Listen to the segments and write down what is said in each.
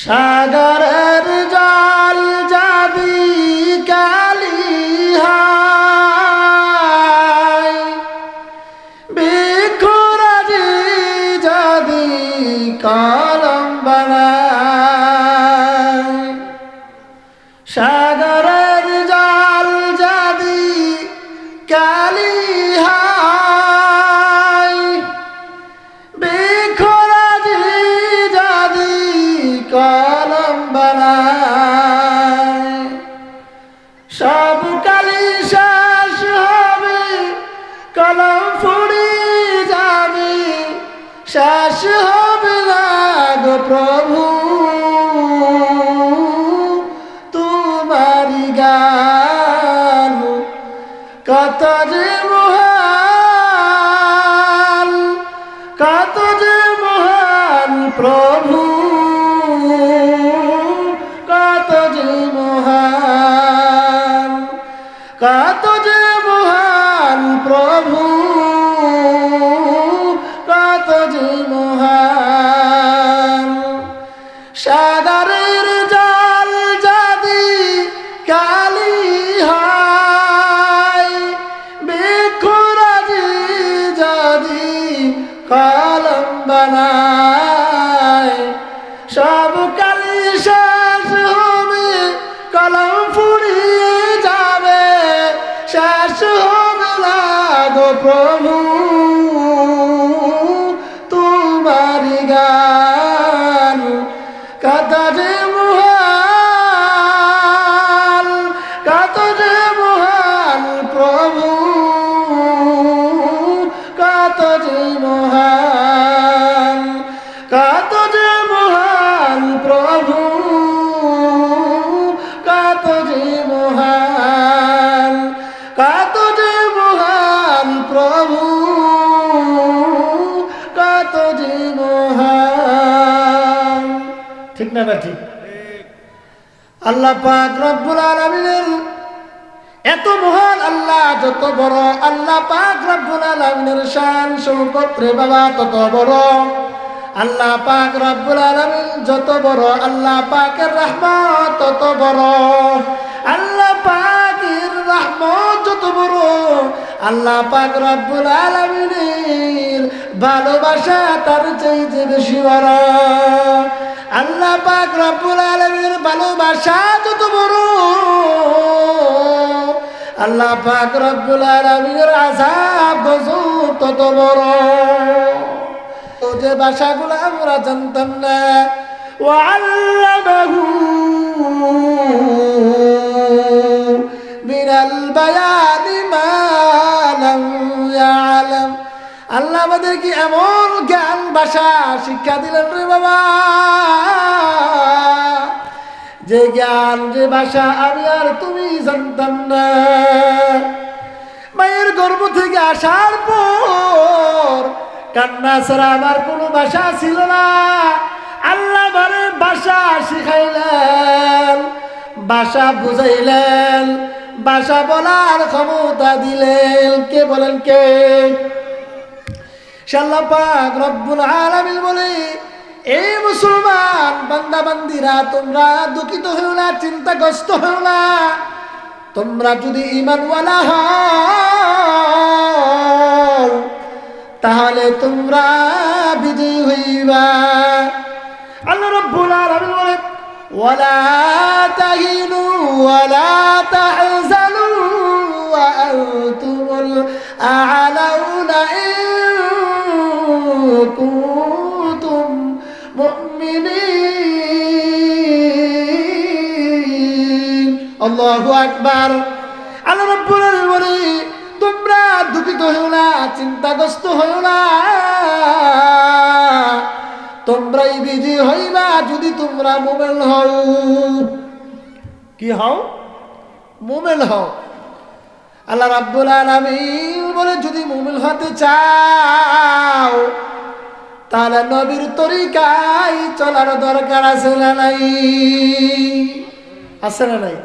সাগরের জল যাবি কালি হায়, বৃক্ষরাজি যদি কলম বানায়। সাগরের জল যাবি কালি হায়, বৃক্ষরাজি যদি কলম বানায়। সব কালি শেষ হবে, কলম ফুরি যাবে, শেষ হবে না গো প্রভু তোমারি গান। কত যে মহান, কত যে মহান প্রভু, কত যে মহান, কত যে মহান প্রভু, কত যে মহান। সাগরের জল যদি কালি হয়, বৃক্ষরাজি যদি কলম বানায়। সব কালি শেষ হবে, কলম ফুরিয়ে যাবে, শেষ হবে না গো প্রভু তোমারি গান। কত যে মহান, কত যে মহান প্রভু, কত যে মহান, কত যে মহান প্রভু, কত যে মহান, কত যে মহান প্রভু, কত যে মহান। ঠিক না ঠিক? আল্লাহ পাক রব্বুল আলামিনের এত মহান আল্লাহ, যত বড় আল্লাহ পাক রব্বুল আলামিনের শান শৌকত রে বাবা তত বড়। আল্লাহ পাক রব্বুল আলামিন যত বড়, আল্লাহ পাকের রহমত তত বড়। আল্লাহ পাকের রহমত যত বড়, আল্লাহ পাক রব্বুল আলামিনের ভালোবাসা তার চাইতে বেশি বড়। আল্লাহ পাক রব্বুল আলামিনের ভালোবাসা যত বড়, আল্লাহ পাক রব্বুল আলামিনের আযাব গজব তত বড়। ও যে ভাষাগুলো আমরা জানতাম না, ওয়াল্লামাহু মিনাল বায়ানি মা লাম ইয়ালাম। আল্লাহ আমাদেরকে এমন জ্ঞান ভাষা শিক্ষা দিলেন রে বাবা, যে জ্ঞান যে ভাষা আমি আর তুমি জানতাম না। মায়ের গর্ভ থেকে আসার পর কান্না ছাড়া আমার কোনো ভাষা ছিল না। আল্লাহ আমারে ভাষা শিখাইলেন, ভাষা বুঝাইলেন, ভাষা বলার ক্ষমতা দিলেন। কে বলেন? কে? আল্লাহ পাক রব্বুল আলামিন বলে, এই মুসলমান বান্দা বান্দিরা, তোমরা দুঃখিত হও না, চিন্তাগ্রস্ত হও না। তোমরা যদি ঈমানওয়ালা হও তাহলে তোমরা বিজয়ী হইবা। আল্লাহ রাব্বুল আলামিন বলে, ওয়ালা তাহিনু ওয়ালা তাহজানু ওয়া আনতুমুল আ'লাউনা ইন কুনতুম মুমিনিন। আল্লাহু আকবার। আল্লাহ রাব্বুল আলামিন বলে, তোমরা দুঃখিত হও না, চিন্তাগ্রস্ত হও না। তোমরাই বিজয়ী হইবা যদি তোমরা মুমিন হও। কি হও? মুমিন হও। আল্লাহ রাব্বুল আলামিন বলে, যদি মুমিন হতে চাও তাহলে নবীর তরিকায় চলার দরকার আছে না নাই? আছে না নাই?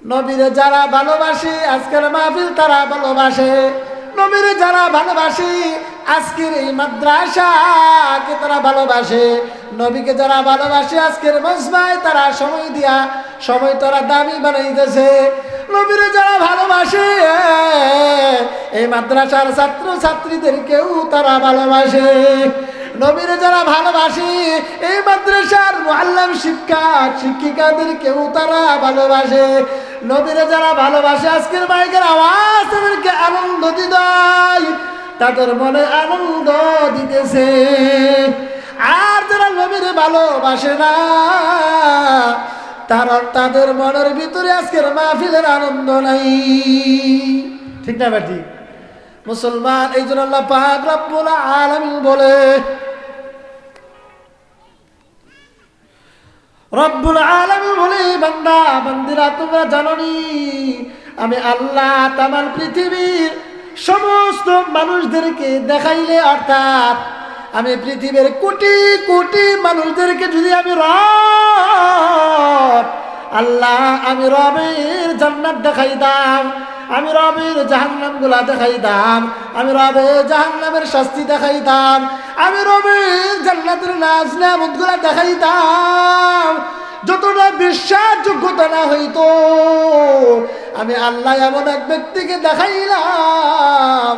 নবীরে যারা ভালোবাসে, আজকের মাহফিল তারা ভালোবাসে। নবীরে যারা ভালোবাসে, আজকের এই মাদ্রাসাকে তারা ভালোবাসে, নবীকে যারা ভালোবাসে আজকের মজমায় তারা সময় দিয়া সময় তারা দামি বানাইতেছে। নবীরে যারা ভালোবাসে এই মাদ্রাসার ছাত্র ছাত্রীদেরকেও তারা ভালোবাসে। নবীরে যারা ভালোবাসে এই মাদ্রাসার মুআল্লিম শিক্ষক শিক্ষিকাদেরকেও তারা ভালোবাসে। নবীরে যারা ভালোবাসে আজকের মাইকের আওয়াজ তাদেরকে আনন্দ দিদায়, তাদের মনে আনন্দ দিতেছে। আর যারা নবীরে ভালোবাসে না তাদের মনের ভিতরে আজকের মাহফিলের আনন্দ নাই। ঠিক না বেটি? মুসলমান এই জন্য আল্লাহ পাক রব্বুল আলামিন বলে, রব্বুল আলামিন বলে, বান্দা বান্দিরা তোমরা জানোনি আমি আল্লাহ তামাম পৃথিবীর সমস্ত মানুষদেরকে দেখাইলে, অর্থাৎ আমি পৃথিবীর কোটি কোটি মানুষদেরকে যদি আমি রব আল্লাহ আমি রবের জান্নাত দেখাইতাম, আমি রবের জাহান্নাম গুলা দেখাইতাম, আমি রবের জাহান্নামের শাস্তি দেখাইতাম, আমি রবের জান্নাতের নাজ নিয়ামত গুলা দেখাইতাম, যতটা বিশ্বাসযোগ্যতা না হইতো আমি আল্লাহ এমন এক ব্যক্তিকে দেখাইলাম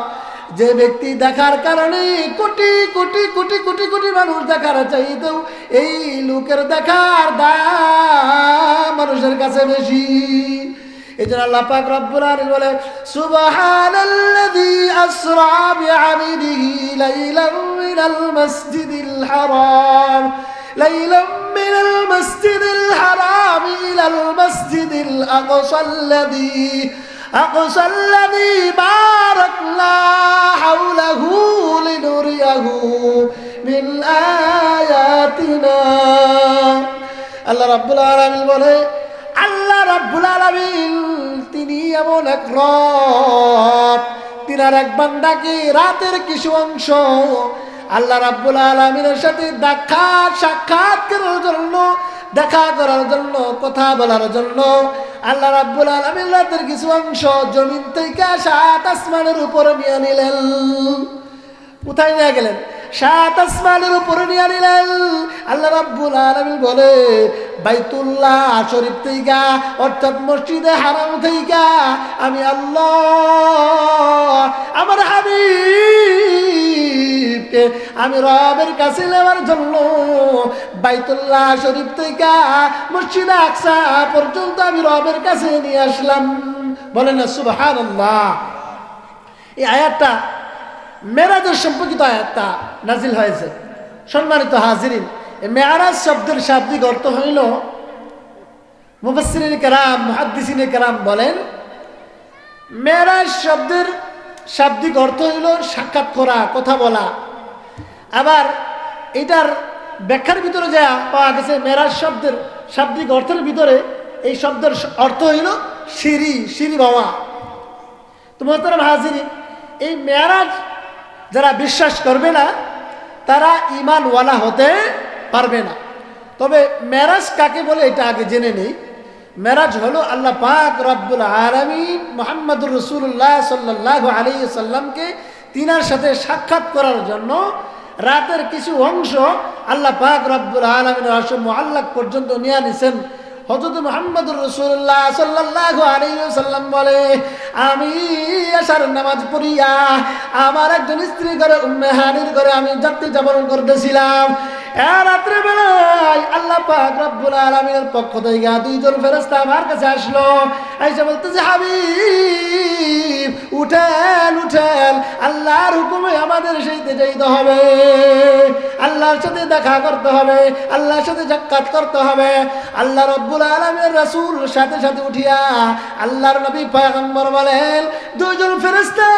যে ব্যক্তি দেখার কারণে কোটি কোটি কোটি কোটি কোটি মানুষ দেখার চাইতেও এই লোকের দেখার দাম মানুষের কাছে বেশি। এই জন্য আল্লাহ পাক রব্বুল আলামিন বলে, সুবহানাল্লাযী আসরা বিআবদিহি লাইলাম মিনাল মাসজিদিল হারাম লাইলাম মিনাল মাসজিদিল হারাম ইলাল মাসজিদিল أقصى الذي باركنا حوله لنريه من آياتنا। আল্লাহ রাব্বুল আলামিন বলে, আল্লাহ রাব্বুল আলামিন তিনি এমন এক রব, তিনার এক বান্দাকে রাতের কিছু অংশ আল্লাহ রাব্বুল আলামিনের সাথে সাক্ষাৎ করার জন্য, দেখা করার জন্য, কথা বলার জন্য আল্লাহ রাব্বুল আলামিন রাতের কিছু অংশ জমিন থেকে 7 আসমানের উপরে নিয়ে নিলেন। কোথায় নিয়ে গেলেন? 7 আসমানের উপরে নিয়ে নিলেন। আল্লাহ রাব্বুল আলামিন বলে, বাইতুল্লাহ শরীফ থেকে অর্থাৎ মসজিদে হারাম থেকে আমি আল্লাহ আমার হাবিবকে আমি রবের কাছে নেওয়ার জন্য বাইতুল্লাহ শরীফ থেকে মসজিদে আকসা পর্যন্ত আমি রবের কাছে নিয়ে আসলাম। বলেন না সুবহানাল্লাহ। এই আয়াতটা মেরাজের সম্পর্কিত আয়াতটা নাজিল হয়েছে। সম্মানিত হাজিরিন, মেরাজ শব্দের শাব্দিক অর্থ হইল, মুফাসসিরিন কেরাম মুহাদ্দিসিন কেরাম বলেন, মেরাজ শব্দের শাব্দিক অর্থ হইল সাক্ষাৎ করা, কথা বলা। আবার এটার ব্যাখ্যার ভিতরে যা পাওয়া গেছে, মেরাজ শব্দের শাব্দিক অর্থের ভিতরে এই শব্দের অর্থ হইল সিঁড়ি বাওয়া। তো মোহতারাম হাজিরিন, এই মেরাজ যারা বিশ্বাস করবে না তারা ঈমানওয়ালা হতে পারবে না। তবে মেরাজ কাকে বলে এটা আগে জেনে নেই। মেরাজ হলো আল্লাহ পাক রব্বুল আলামিন মুহাম্মদুর রাসূলুল্লাহ সাল্লাল্লাহু আলাইহি সাল্লামকে তিনার সাথে সাক্ষাৎ করার জন্য রাতের কিছু অংশ আল্লাহ পাক রব্বুল আলামিনের আরশ মুআল্লাক পর্যন্ত নিয়ে নিছেন। হযরত মুহাম্মদুর রাসূলুল্লাহ সাল্লাল্লাহু আলাইহি সাল্লাম বলে, আমি আশার নামাজ পড়িয়া আমার একজন স্ত্রী ঘরে উম্মে হানির ঘরে আমি যাত্রী যাপন করতেছিলাম। রাত্রে বেলায় আল্লাহ পাক রব্বুল আলামিনের পক্ষ থেকে 2 জন ফেরেশতা আমার কাছে আসলো। আইসা বলতেছে, হাবিব উঠেন উঠেন, আল্লাহর হুকুমে আমাদের সেইতে যাইতে হবে, আল্লাহর সাথে দেখা করতে হবে, আল্লাহর সাথে সাক্ষাৎ করতে হবে। আল্লাহ রব্বুল আলামিনের রাসূল সাথে সাথে উঠিয়া আল্লাহর নবী পয়গম্বর বলেন, 2 জন ফেরেশতা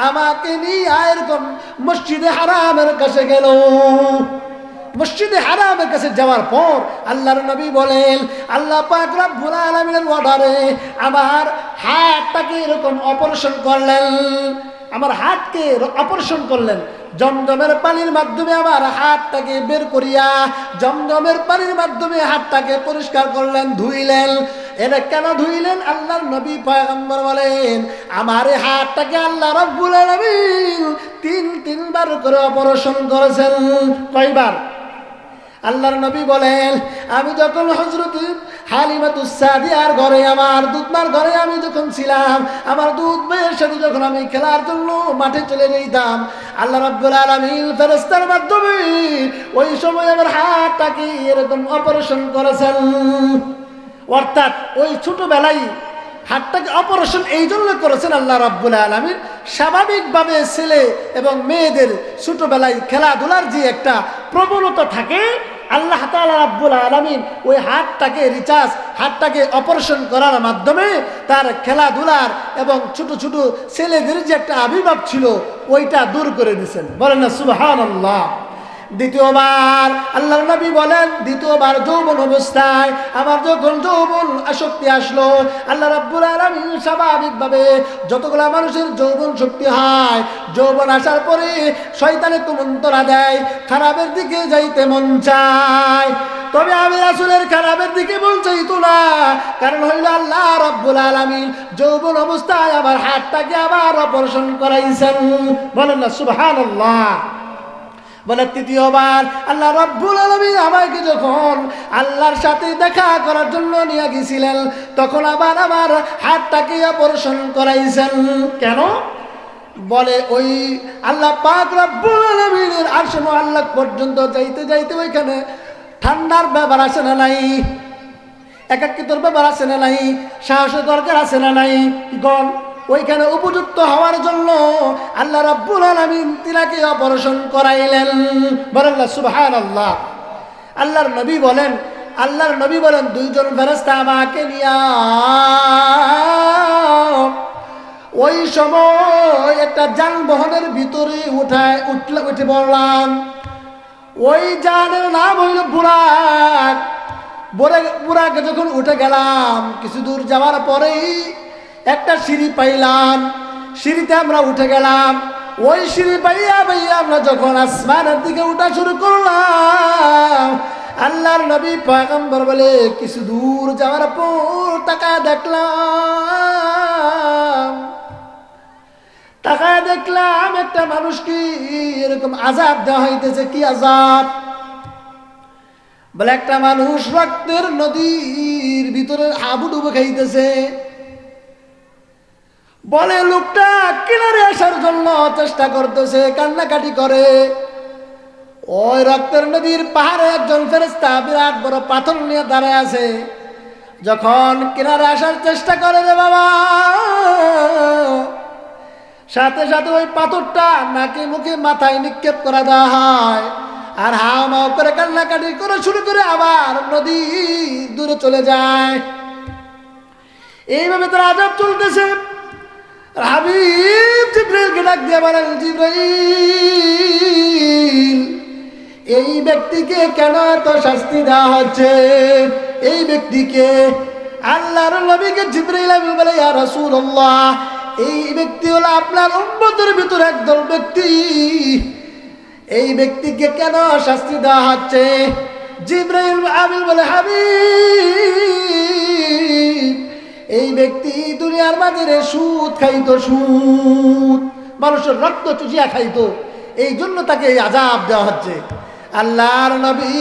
আমাকে নিয়ে এরকম মসজিদে হারামের কাছে গেল। মসজিদে হারামের কাছে যাওয়ার পর আল্লাহর নবী বলেন, আল্লাহ পাক রব্বুল আলামিনের অর্ডারে আমার হাতটাকে এরকম অপারেশন করলেন, আমার হাতকে অপারেশন করলেন। জমজমের পানির মাধ্যমে আমার হাতটাকে বের করিয়া জমজমের পানির মাধ্যমে হাতটাকে পরিষ্কার করলেন, ধুইলেন। এটা কেন ধুইলেন? আল্লাহর নবী পয়গম্বর বলেন, আমার এই হাতটাকে আল্লাহ রাব্বুল আলামিন তিনবার করে অপারেশন করেছেন। কয়বার? আল্লাহর নবী বলেন, আমি যখন হযরত হালিমাতুস সাদিয়ার ঘরে, আমার দুধমার ঘরে আমি যখন ছিলাম, আমার দুধ মেয়ের সাথে যখন আমি খেলার জন্য মাঠে চলে যেতাম, আল্লাহ রাব্বুল আলামিন ফেরেশতার মাধ্যমে ওই সময় আমার হাতটাকে এরকম অপারেশন করেছেন। অর্থাৎ ওই ছোটবেলায় হাতটাকে অপারেশন এই জন্য করেছেন আল্লাহ রাব্বুল আলামিন। স্বাভাবিকভাবে ছেলে এবং মেয়েদের ছোটবেলায় খেলাধুলার যে একটা প্রবণতা থাকে, আল্লাহ তাআলা রাব্বুল আলামিন ওই হাতটাকে অপারেশন করার মাধ্যমে তার খেলাধুলার এবং ছোট ছোট ছেলেদের যে একটা আবির্ভাব ছিল ওইটা দূর করে দিয়েছেন। বলেন না সুবহানাল্লাহ। দ্বিতীয়বার আল্লাহর নবী বলেন, দ্বিতীয়বার যৌবন অবস্থায় আমার যখন যৌবন আসক্তি আসলো, আল্লাহ রাব্বুল আলামিন স্বাভাবিকভাবে যতগুলা মানুষের যৌবন শক্তি হয়, যৌবন আসার পরে শয়তানে কুমন্ত্রণা দেয়, খারাপের দিকে যাইতে মন চায়। তবে আমি রাসূলের খারাপের দিকে মন চাইতো না, কারণ হইল আল্লাহ রাব্বুল আলামিন যৌবন অবস্থায় আমার হাতটাকে আবার অপারেশন করাইছেন। বলেন না সুবহানাল্লাহ। বলে তৃতীয়বার আল্লাহ রাব্বুল আলামিন আমাকে যখন আল্লাহর সাথে দেখা করার জন্য নিয়ে গেছিলেন, তখন আবার আমার হাতটাকে অপারেশন করাইছেন। কেন? বলে ওই আল্লাহ পাক রব্বুল আলামিনের আরশে মুআল্লাক পর্যন্ত যাইতে যাইতে ওইখানে ঠান্ডার ব্যাপার আছে না নাই, একাকিত্বর ব্যাপার আছে না নাই, সাহসের দরকার আছে না নাই, গণ ওইখানে উপযুক্ত হওয়ার জন্য আল্লাহ রাব্বুল আলামিন তিনাকে অপারেশন করাইলেন। বলেন না সুবহানাল্লাহ। আল্লাহর নবী বলেন দুইজন ফেরেশতা আমাকে নিয়া ওই সময় একটা যানবাহনের ভিতরে উঠে পড়লাম। ওই যানের নাম হইল বুরাক। বুরাকে যখন উঠে গেলাম, কিছু দূর যাওয়ার পরেই একটা সিঁড়ি পাইলাম, সিঁড়িতে আমরা উঠে গেলাম। ওই সিঁড়ি পাইয়া আমরা যখন আসমানের দিকে উঠা শুরু করলাম, আল্লাহর নবী পয়গম্বর বলে কিছু দূর যাওয়ার পর তাকায় দেখলাম একটা মানুষকে এরকম আযাব দেওয়া হইতেছে। কি আযাব? বলে একটা মানুষ রক্তের নদীর ভিতরে হাবুডুবু খাইতেছে। বলে লোকটা কিনারে আসার জন্য চেষ্টা করতেছে, কান্নাকাটি করে। ওই রক্তের নদীর পাহাড়ে একজন ফেরেশতা বিরাট বড় পাথর নিয়ে দাঁড়ায় আছে। যখন কিনারে আসার চেষ্টা করে রে বাবা, সাথে সাথে ওই পাথরটা নাকে মুখে মাথায় নিক্ষেপ করা দেওয়া হয়, আর হাও মাও করে কান্নাকাটি করে শুরু করে আবার নদী দূরে চলে যায়। এইভাবে তার আযাব চলতেছে। হাবিব জিবরাইলকে ডাক দিয়ে বলেন, জিবরাইল, এই ব্যক্তিকে কেন এত শাস্তি দেওয়া হচ্ছে? এই ব্যক্তিকে? আল্লাহর নবীকে জিবরাইল আমিন বলে, ইয়া রাসূলুল্লাহ, এই ব্যক্তি হলো আপনার উম্মতের ভিতর একদল ব্যক্তি। এই ব্যক্তিকে কেন শাস্তি দেওয়া হচ্ছে? জিবরাইল আমিন বলে, হাবিব, এই ব্যক্তি দুনিয়ার বাজারে সুদ খাইতো, সুদ, মানুষের রক্ত চুষিয়া খাইতো, এই জন্য তাকে এই আযাব দেওয়া হচ্ছে। আল্লাহর নবী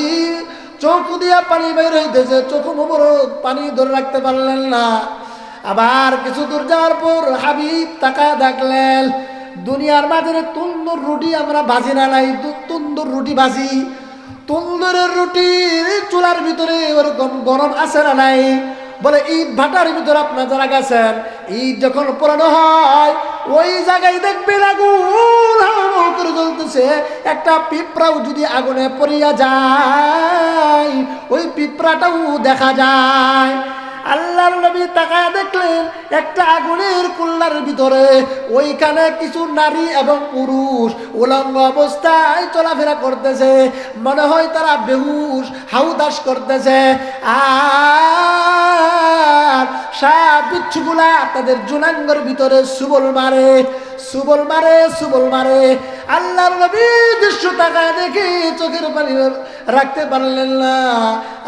চোখ দিয়া পানি বের হইতেছে, চোখ মুবারক পানি ধরে রাখতে পারলেন না। আবার কিছু দূর যাওয়ার পর হাবিব তাকায় দেখলেন দুনিয়ার বাজারে তন্দুর রুটি আমরা ভাজি না নাই, তন্দুর রুটি ভাজি। তন্দুরের রুটি চুলার ভিতরে ওরকম গরম আছে না নাই? বলে ঈদ ভাটার ভিতরে আপনার যারা গেছেন, ঈদ যখন পোড়ানো হয় ওই জায়গায় দেখবেন আগুন হাও করে জ্বলতেছে। একটা পিঁপড়াও যদি আগুনে পড়িয়া যায়, ওই পিঁপড়াটাও দেখা যায়। আল্লাহর নবী তাকায় দেখলেন একটা আগুনের কুল্লার ভিতরে ওইখানে কিছু নারী এবং পুরুষ উলঙ্গ অবস্থায় চলাফেরা করতেছে। মনে হয় তারা বেহুশ হাউদাস করতেছে, আর সাপ বিচ্ছুগুলা তাদের জুনাঙ্গের ভিতরে সুবল মারে। আল্লাহর নবী দৃশ্য তাকায় দেখে চোখের পানি রাখতে পারলেন না।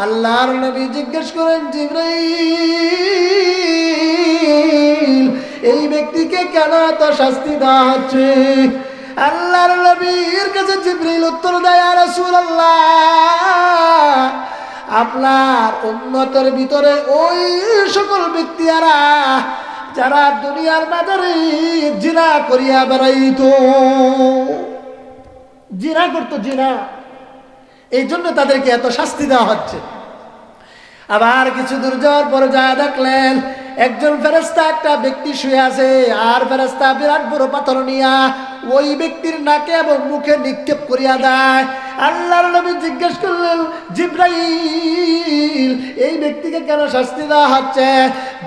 আল্লাহর নবী জিজ্ঞেস করেন, জিবরাইল, এই ব্যক্তিকে কেন এত শাস্তি দেওয়া হচ্ছে? আল্লাহর নবীর কাছে জিবরাইল উত্তর দেয়, ইয়া রাসূলুল্লাহ, আপনার উম্মতের ভিতরে ওই সকল ব্যক্তিরা যারা দুনিয়ার বাজারে জিনা করিয়া বেড়াইতো, জিনা করতো, জিনা, এই জন্য তাদেরকে এত শাস্তি দেওয়া হচ্ছে। আবার কিছু দূর যাওয়ার পরে যা দেখলেন একজন ফেরেশতা একটা ব্যক্তি শুয়ে আছে, আর ফেরেশতা বিরাট বড় পাথর নিয়া ওই ব্যক্তির নাকে এবং মুখে নিক্ষেপ করিয়া দেয়। আল্লাহর নবী জিজ্ঞেস করলেন, জিবরাইল, এই ব্যক্তিকে কেন শাস্তি দেওয়া হচ্ছে?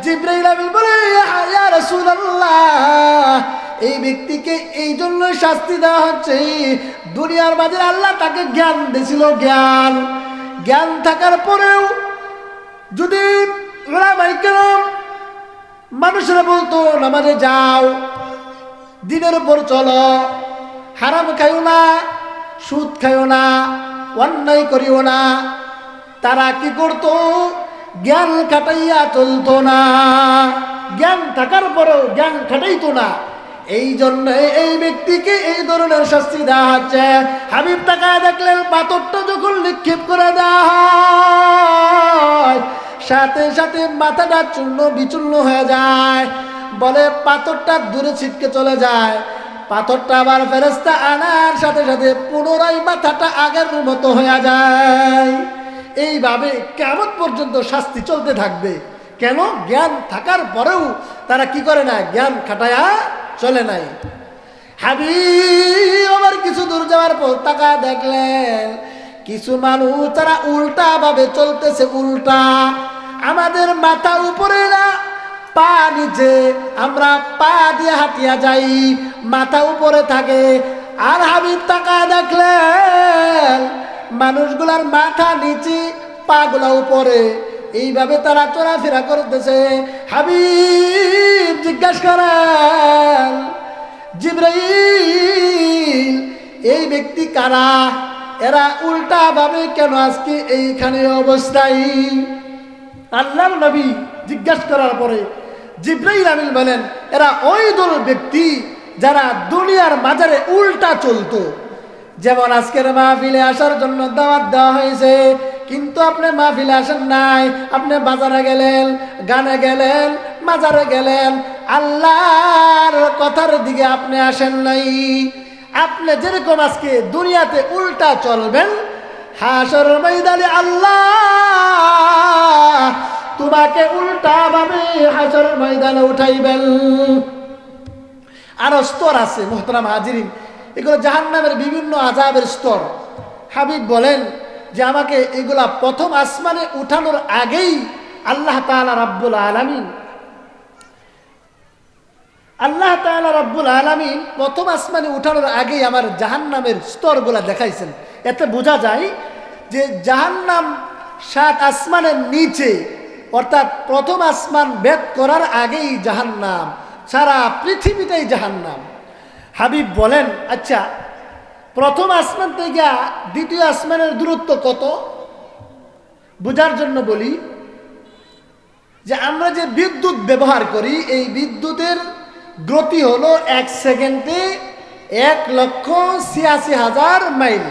জিবরাইল আমিন বলে, ইয়া রাসূলুল্লাহ, এই ব্যক্তিকে এই জন্য শাস্তি দেওয়া হচ্ছে, দুনিয়ার মাঝে আল্লাহ তাকে জ্ঞান দিয়েছিল, জ্ঞান থাকার পরেও যদি ওলামায়ে কেরাম মানুষরা বলতো নামাজে যাও, দিনের উপর চলো, হারাম খাইও না, সুদ খাইও না, অন্যায় করিও না, তারা কি করতো? জ্ঞান খাটাইয়া চলতো না, জ্ঞান থাকার পরেও জ্ঞান খাটাইতো না। এই জন্য এই ব্যক্তিকে এই ধরনের শাস্তি দেওয়া হচ্ছে। হাবিব তাকায় দেখলেন পাথরটা যখন নিক্ষেপ করে দেওয়া হয়, সাথে সাথে মাথাটা চূর্ণ বিচূর্ণ হয়ে যায়, বলে পাথরটা দূরে ছিটকে চলে যায়। পাথরটা আবার ফেরেশতা আনার সাথে সাথে পুনরায় মাথাটা আগের মতো হয়ে যায়। এইভাবে কিয়ামত পর্যন্ত শাস্তি চলতে থাকবে। কেন? জ্ঞান থাকার পরেও তারা কি করে না? জ্ঞান খাটায়া চলে নাই। হাবিব আবার কিছু দূর যাওয়ার পর তাকা দেখলেন কিছু মানুষ তারা উল্টা ভাবে চলতেছে, উল্টা। আমাদের মাথা উপরে না, পা নিচে, আমরা পা দিয়ে হাঁটিয়া যাই, মাথা উপরে থাকে। আর হাবিব তাকা দেখলেন মানুষগুলার মাথা নিচে, পা গুলা উপরে, এইভাবে তারা চলাফেরা করতেছে। হাবিব জিজ্ঞাসা করেন, জিবরাইল, এই ব্যক্তি কারা? এরা উল্টা ভাবে কেন আজকে এইখানে অবস্থায়? আল্লাহর নবী জিজ্ঞাসা করার পরে জিবরাইল আমিন বলেন, এরা ওই দল ব্যক্তি যারা দুনিয়ার বাজারে উল্টা চলতো। যেমন আজকের মাহফিলে আসার জন্য দাওয়াত দেওয়া হয়েছে, কিন্তু আপনি মাহফিলে আসেন নাই, আপনি বাজারে গেলেন, গানে গেলেন, মাজারে গেলেন, আল্লাহর কথার দিকে আপনি আসেন নাই। আপনি যেরকম আজকে দুনিয়াতে উল্টা চলবেন, হাসরের ময়দানে আল্লাহ তোমাকে উল্টা ভাবে হাসরের ময়দানে উঠাইবেন। আরো স্তর আছে মুহতারাম হাজিরিন, এগুলো জাহান্নামের বিভিন্ন আযাবের স্তর। হাবিব বলেন যে আমাকে এগুলা প্রথম আসমানে উঠানোর আগেই আল্লাহ তাআলা রাব্বুল আলামিন প্রথম আসমানে উঠানোর আগেই আমার জাহান্নামের স্তরগুলা দেখাইছেন। এতে বোঝা যায় যে জাহান্নাম 7 আসমানের নিচে, অর্থাৎ প্রথম আসমান ভেদ করার আগেই জাহান্নাম, সারা পৃথিবীটাই জাহান্নাম। হাবিব বলেন, আচ্ছা প্রথম আসমান থেকে দ্বিতীয় আসমানের দূরত্ব কত? বোঝার জন্য বলি যে আমরা যে বিদ্যুৎ ব্যবহার করি, এই বিদ্যুতের গতি হলো 1 সেকেন্ডে 1,86,000 মাইল,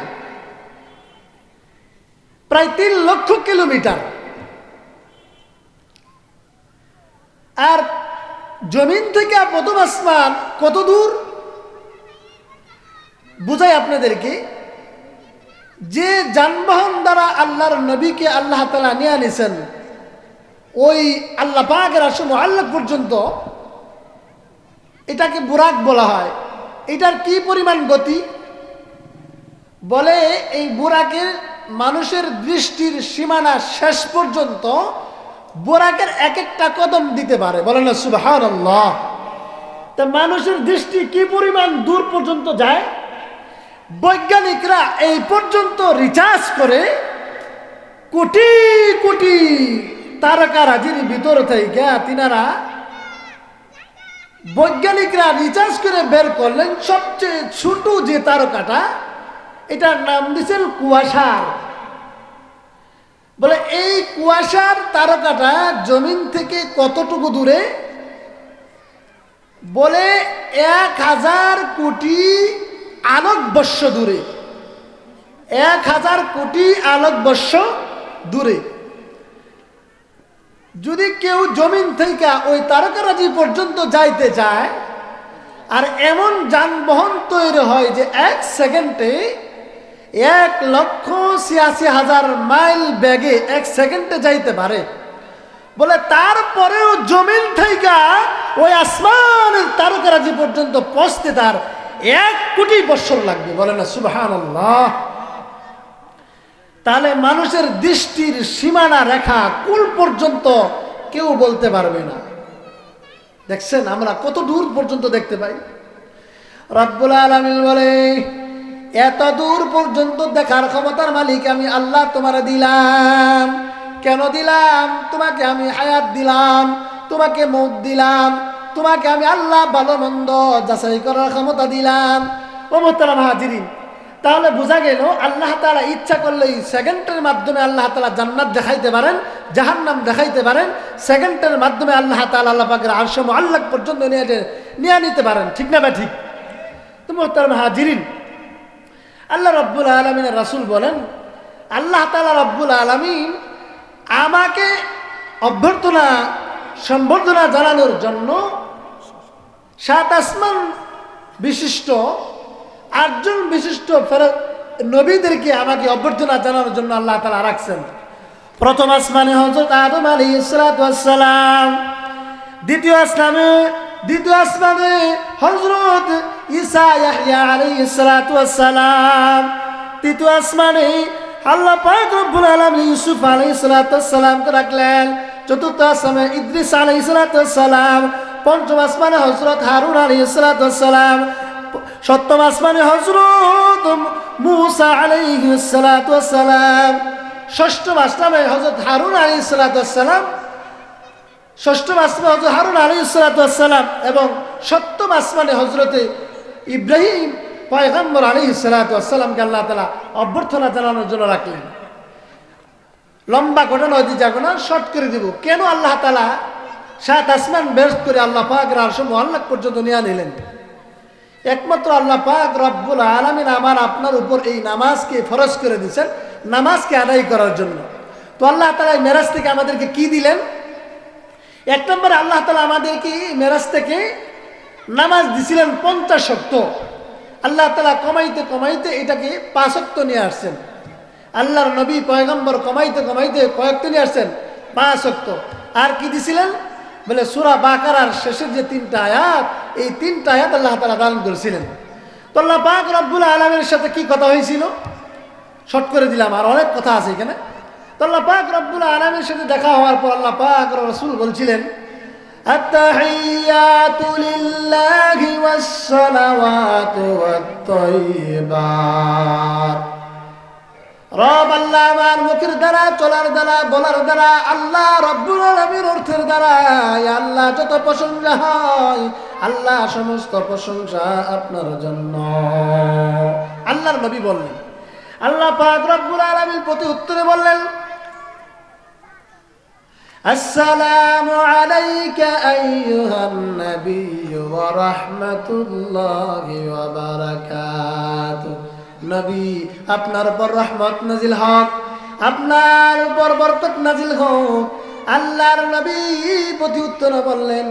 প্রায় 3 লক্ষ কিলোমিটার। আর জমিন থেকে প্রথম আসমান কত দূর? বুঝাই আপনাদেরকে, যে যানবাহন দ্বারা আল্লাহর নবীকে আল্লাহ তাআলা নিয়ে আনিছেন ওই আল্লাহ পাকের আরশ মুআল্লাক পর্যন্ত, এটাকে বুরাক বলা হয়। এটার কি পরিমাণ গতি? বলে এই বুরাকের মানুষের দৃষ্টির সীমানা শেষ পর্যন্ত বুরাকের এক একটা কদম দিতে পারে। বলেন না সুবহানাল্লাহ। তা মানুষের দৃষ্টি কি পরিমাণ দূর পর্যন্ত যায়? বৈজ্ঞানিকরা এই পর্যন্ত রিসার্চ করে কোটি কোটি তারকারাজির ভিতর থেকে তিনারা বৈজ্ঞানিকরা রিসার্চ করে বের করলেন সবচেয়ে ছোট যে তারকাটা, এটার নাম দিয়েছেন কুয়াশার। বলে এই কুয়াশার তারকাটা জমিন থেকে কতটুকু দূরে? বলে 1000 কোটি আলোকবর্ষ দূরে। 1000 কোটি আলোকবর্ষ দূরে। যদি কেউ জমিন থেকে ওই তারকারাজি পর্যন্ত যাইতে চায়, আর এমন যানবাহন তৈরি হয় যে 1 সেকেন্ডে 1,86,000 মাইল বেগে 1 সেকেন্ডে যাইতে পারে, বলে তারপরেও জমিন থেকে ওই আসমানের তারকারাজি পর্যন্ত পৌঁছতে তার 1 কোটি বছর লাগবে। বলে না সুবহানাল্লাহ। তাহলে মানুষের দৃষ্টির সীমানা রেখা কুল পর্যন্ত কেউ বলতে পারবে না। দেখছেন আমরা কত দূর পর্যন্ত দেখতে পাই। রব্বুল আলামিন বলে এত দূর পর্যন্ত দেখার ক্ষমতার মালিক আমি আল্লাহ তোমারে দিলাম। কেন দিলাম? তোমাকে আমি হায়াত দিলাম, তোমাকে মৌত দিলাম, তোমাকে আমি আল্লাহ ভালো মন্দ যাচাই করার ক্ষমতা দিলাম। ও মোহতারাম হাজিরিন, তাহলে বোঝা গেল আল্লাহ তাআলা ইচ্ছা করলে সেকেন্ডের মাধ্যমে আল্লাহ তাআলা জান্নাত দেখাইতে পারেন, জাহান্নাম দেখাইতে পারেন। সেকেন্ডের মাধ্যমে আল্লাহ তাআলা আল্লাহ পাকের আরশ মুআল্লাক পর্যন্ত নিয়ে নিতে পারেন। ঠিক না বা ঠিক? তো মোহতারাম হাজিরিন, আল্লাহ রব্বুল আলামিনের রাসূল বলেন, আল্লাহ তাআলা রব্বুল আলামিন আমাকে অভ্যর্থনা সম্বর্ধনা জানানোর জন্য 7 আসমান বিশিষ্ট 8 জন বিশিষ্ট নবীদেরকে আমাকে অভ্যর্থনা জানানোর জন্য আল্লাহ তাআলা রাখছেন। প্রথম আসমানে হযরত আদম আলাইহিস সালাতু ওয়াস সালাম, দ্বিতীয় আসমানে হযরত ঈসা ইয়াহইয়া আলাইহিস সালাতু ওয়াস সালাম, তৃতীয় আসমানে আল্লাহ পাক রব্বুল আলামিন ইউসুফ আলাইহিস সালাতু ওয়াস সালামকে রাখলেন। চতুর্থ আসমানে ইদ্রিস আলাইহিস সালাতু ওয়াস সালাম, পঞ্চম আসমানে হযরত হারুন আলাইহিস সালাতু ওয়াস সালাম, সপ্তম আসমানে হযরত মূসা আলাইহিস সালাতু ওয়াস সালাম, ষষ্ঠম আসমানে হযরত হারুন আলাইহিস সালাতু ওয়াস সালাম, ষষ্ঠম আসমানে হযরত হারুন আলাইহিস সালাতু ওয়াস সালাম এবং সপ্তম আসমানে হযরত ইব্রাহিম পয়গম্বর আলাইহিস সালাতু ওয়াস সালামকে আল্লাহ তাআলা অভ্যর্থনা জানানোর জন্য রাখলেন। লম্বা ঘটনা হতে যাব না, শর্ট করে দিব। কেন আল্লাহ তাআলা 7 আসমান বের করে আল্লাহ পাকের আরশ মুআল্লাক পর্যন্ত নিয়ে নিলেন? একমাত্র আল্লাহ পাক রব্বুল আলামিন আমার আপনার উপর এই নামাজকে ফরজ করে দিয়েছেন, নামাজকে আদায় করার জন্য। তো আল্লাহ তাআলা মেরাজ থেকে আমাদেরকে কি দিলেন? এক নম্বরে আল্লাহ তাআলা আমাদেরকে মেরাজ থেকে নামাজ দিছিলেন 50 ওয়াক্ত। আল্লাহ তাআলা কমাইতে কমাইতে এটাকে 5 ওয়াক্ত নিয়ে আসছেন। আল্লাহর নবী পয়গম্বর কমাইতে কমাইতে কয়েকটা নিয়ে আসছেন 5 ওয়াক্ত। আর কি দিছিলেন? বলে সূরা বাকারার শেষের যে 3টা আয়াত, এই 3টা আয়াত আল্লাহ তাআলা দান করেছিলেন। তো আল্লাহ পাক রব্বুল আলামিনের সাথে কি কথা হয়েছিল শর্ট করে দিলাম, আর অনেক কথা আছে এখানে। তো আল্লাহ পাক রব্বুল আলামিনের সাথে দেখা হওয়ার পর আল্লাহ পাক রাসূল বলছিলেন, আত-তাহিয়াতু লিল্লাহি ওয়াস-সালাওয়াতু ওয়াত-তাইয়্যিবাত। রব আল্লাহ আমার মুখের দ্বারা, চলার দ্বারা, বলার দ্বারা, আল্লাহ রব্বুল আলামিন অর্থের দ্বারা আল্লাহ যত প্রশংসা হয়, আল্লাহ সমস্ত প্রশংসা আপনার জন্য। আল্লাহর নবী বললেন। আল্লাহ পাক রব্বুল আলামিন প্রতি উত্তরে বললেন, আসসালামু আলাইকা আইয়ুহান নাবিয়্যু ওয়া রাহমাতুল্লাহি ওয়া বারাকাতুহু। নবী, আপনার উপর রহমত নাজিল হোক, আপনার উপর বরকত নাজিল হোক। আল্লাহর নবী প্রতি উত্তরে বললেন,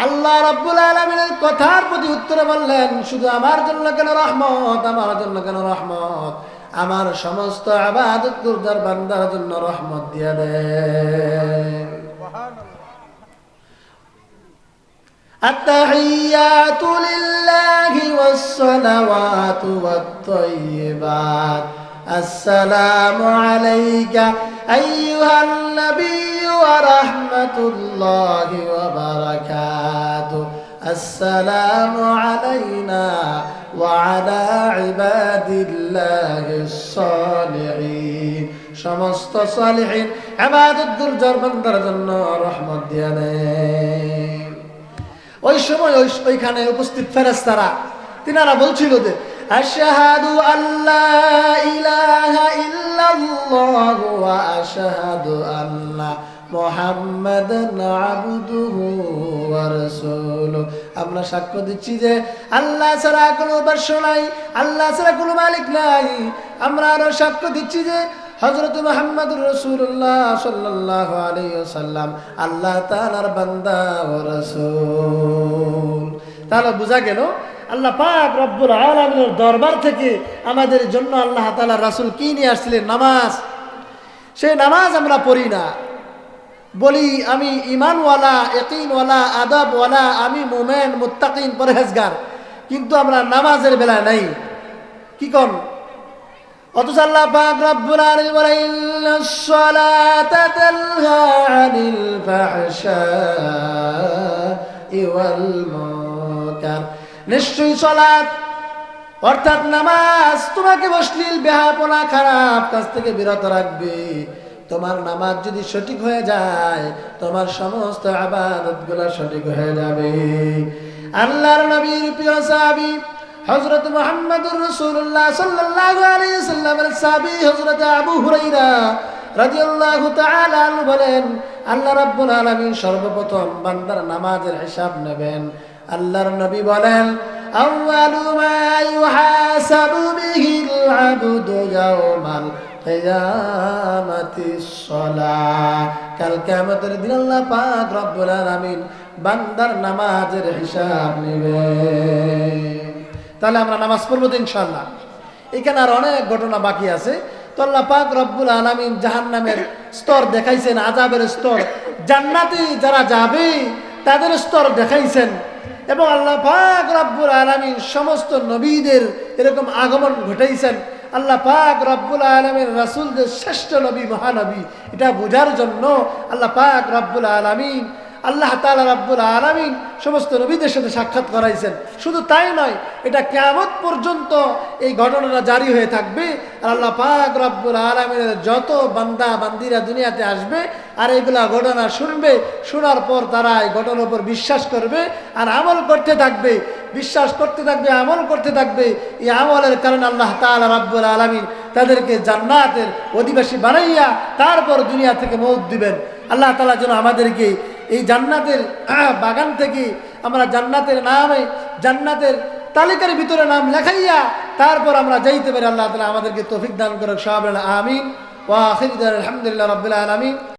আল্লাহ রাব্বুল আলামিনের কথার প্রতি উত্তরে বললেন, শুধু আমার জন্য কেন রহমত, আমার জন্য কেন রহমত, আমার সমস্ত ইবাদত গুরদার বান্দার জন্য রহমত দিয়ে দেন। আত-তাহিয়াতু লিল্লাহি ওয়াস-সালাওয়াতু ওয়াত-তাইয়্যিবাত। আসসালামু আলাইকা আইয়ুহান নাবিয়্যু ওয়া রাহমাতুল্লাহি ওয়া বারাকাতুহু। আসসালামু আলাইনা ওয়া আলা ইবাদিল্লাহিস সালিহিন। সমস্ত সালিহিন ইবাদত গুরদার বান্দার জন্য রহমত দিয়ে দেন। ওই সময় ওইখানে উপস্থিত ফেরেশতারা তিনারা বলছিল যে আশহাদু আল্লা ইলাহা ইল্লা ইল্লাল্লাহু ওয়া আশহাদু আন্না মুহাম্মাদান আবদুহু ওয়া রাসূলুহু। আমরা সাক্ষ্য দিচ্ছি যে আল্লাহ ছাড়া কোনো উপাস্য নাই, আল্লাহ ছাড়া কোনো মালিক নাই। আমরা আরো সাক্ষ্য দিচ্ছি যে হযরত মুহাম্মদুর রাসূলুল্লাহ সাল্লাল্লাহু আলাইহি ওয়াসাল্লাম আল্লাহ তাআলার বান্দা ও রাসূল। তাহলে বোঝা গেল আল্লাহ পাক রব্বুল আলামিনের দরবার থেকে আমাদের জন্য আল্লাহ তাআলা রাসূল কি নিয়ে আসছিলেন? নামাজ। সেই নামাজ আমরা পড়ি না, বলি আমি ঈমানওয়ালা, ইয়াকিনওয়ালা, আদবওয়ালা, আমি মুমিন, মুত্তাকিন, পরহেজগার, কিন্তু আমরা নামাজের বেলায় নাই। কি কোন? অথচ আল্লাহ পাক রব্বুল আলামিন বলেন ইন্নাস সালাতা তানহা আনিল ফাহশাই ওয়াল মুনকার। নিশ্চয়ই সালাত অর্থাৎ নামাজ তোমাকে অশ্লীল, বেহায়াপনা, খারাপ কাজ থেকে বিরত রাখবে। তোমার নামাজ যদি সঠিক হয়ে যায়, তোমার সমস্ত ইবাদতগুলো সঠিক হয়ে যাবে। আল্লাহর নবীর প্রিয় সাহাবী হযরত মুহাম্মদুর রাসূলুল্লাহ সাল্লাল্লাহু আলাইহি ওয়াসাল্লামের সাহাবী হযরত আবু হুরায়রা রাদিয়াল্লাহু তাআলা আনহু বলেন, আল্লাহ রাব্বুল আলামিন সর্বপ্রথম বান্দার নামাজের হিসাব নেবেন। আল্লাহর নবী বলেন, আউয়ালু মা ইউহাসাবু বিহিল আবদু ইয়াওমাল কিয়ামাতিস সালাহ। কাল কিয়ামতের দিন আল্লাহ পাক রব্বুল আলামিন বান্দার নামাজের হিসাব নেবেন। তাহলে আমরা নামাজ পড়বো তো ইনশাআল্লাহ। এখানে আর অনেক ঘটনা বাকি আছে। তো আল্লাহ পাক রব্বুল আলামিন জাহান্নামের স্তর দেখাইছেন, আযাবের স্তর, জান্নাতে যারা যাবে তাদের স্তর দেখাইছেন, এবং আল্লাহ পাক রব্বুল আলামিন সমস্ত নবীদের এরকম আগমন ঘটাইছেন। আল্লাহ পাক রব্বুল আলামিন রাসূলদের শ্রেষ্ঠ নবী, মহানবী, এটা বোঝার জন্য আল্লাহ পাক রব্বুল আলামিন, আল্লাহ তাআলা রব্বুল আলামিন সমস্ত নবীদের সাথে সাক্ষাৎ করাইছেন। শুধু তাই নয়, এটা কিয়ামত পর্যন্ত এই ঘটনাটা জারি হয়ে থাকবে। আর আল্লাহ পাক রব্বুল আলামিনের যত বান্দা বান্দিরা দুনিয়াতে আসবে আর এগুলা ঘটনা শুনবে, শোনার পর তারা এই ঘটনার উপর বিশ্বাস করবে আর আমল করতে থাকবে, বিশ্বাস করতে থাকবে, আমল করতে থাকবে। এই আমলের কারণে আল্লাহ তাআলা রব্বুল আলামিন তাদেরকে জান্নাতের অধিবাসী বানাইয়া তারপর দুনিয়া থেকে মওত দিবেন। আল্লাহ তাআলা যেন আমাদেরকে এই জান্নাতের বাগান থেকে আমরা জান্নাতের নামে, জান্নাতের তালিকার ভিতরে নাম লেখাইয়া তারপর আমরা যাইতে পারি। আল্লাহ তাআলা আমাদেরকে তৌফিক দান করুক। সবাই আমিন। ওয়া আখিরু দাওয়ানা আলহামদুলিল্লাহি রাব্বিল আলামিন।